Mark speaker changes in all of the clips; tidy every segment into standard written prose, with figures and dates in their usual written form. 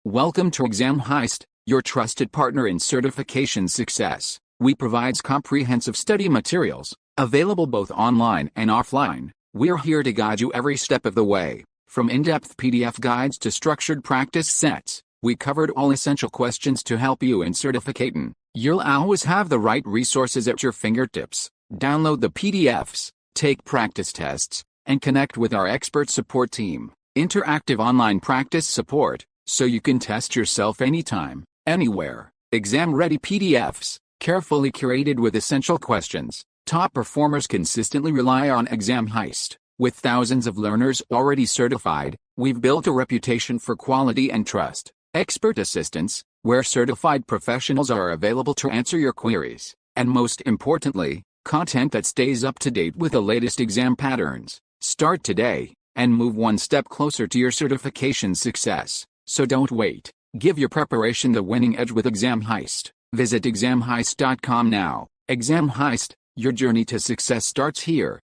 Speaker 1: Welcome to Exam Heist, your trusted partner in certification success. We provide comprehensive study materials, available both online and offline. We're here to guide you every step of the way. From in-depth PDF guides to structured practice sets, we covered all essential questions to help you in certificating. You'll always have the right resources at your fingertips. Download the PDFs, take practice tests, and connect with our expert support team. Interactive online practice support, so you can test yourself anytime, anywhere. Exam-ready PDFs, carefully curated with essential questions. Top performers consistently rely on Exam Heist. With thousands of learners already certified, we've built a reputation for quality and trust. Expert assistance, where certified professionals are available to answer your queries. And most importantly, content that stays up to date with the latest exam patterns. Start today, and move one step closer to your certification success. So don't wait. Give your preparation the winning edge with Exam Heist. Visit examheist.com now. Exam Heist, your journey to success starts here.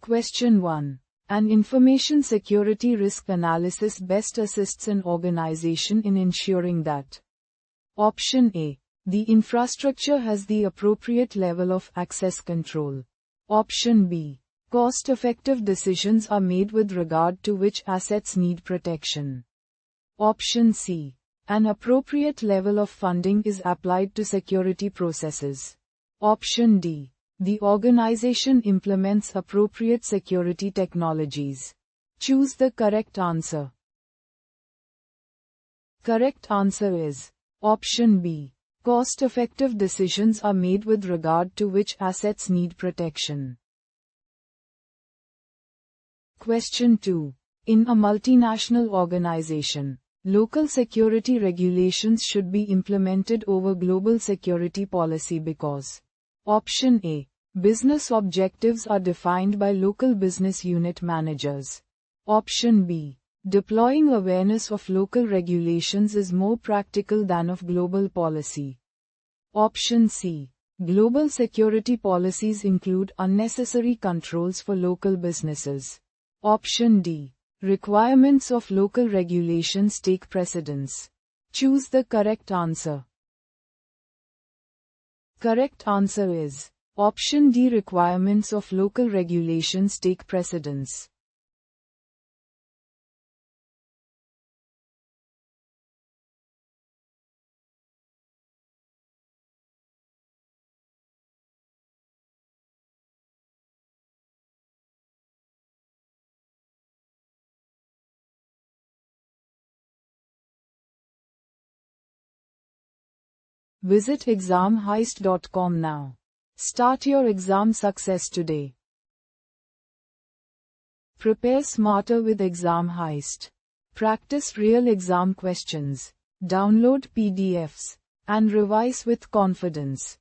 Speaker 2: Question 1. An information security risk analysis best assists an organization in ensuring that Option A. The infrastructure has the appropriate level of access control. Option B. Cost-effective decisions are made with regard to which assets need protection. Option C. An appropriate level of funding is applied to security processes. Option D. The organization implements appropriate security technologies. Choose the correct answer. Correct answer is Option B. Cost-effective decisions are made with regard to which assets need protection. Question 2. In a multinational organization, local security regulations should be implemented over global security policy because Option A. Business objectives are defined by local business unit managers. Option B. Deploying awareness of local regulations is more practical than of global policy. Option C. Global security policies include unnecessary controls for local businesses. Option D. Requirements of local regulations take precedence. Choose the correct answer. Correct answer is Option D. Requirements of local regulations take precedence. Visit examheist.com now. Start your exam success today. Prepare smarter with Exam Heist. Practice real exam questions. Download PDFs and revise with confidence.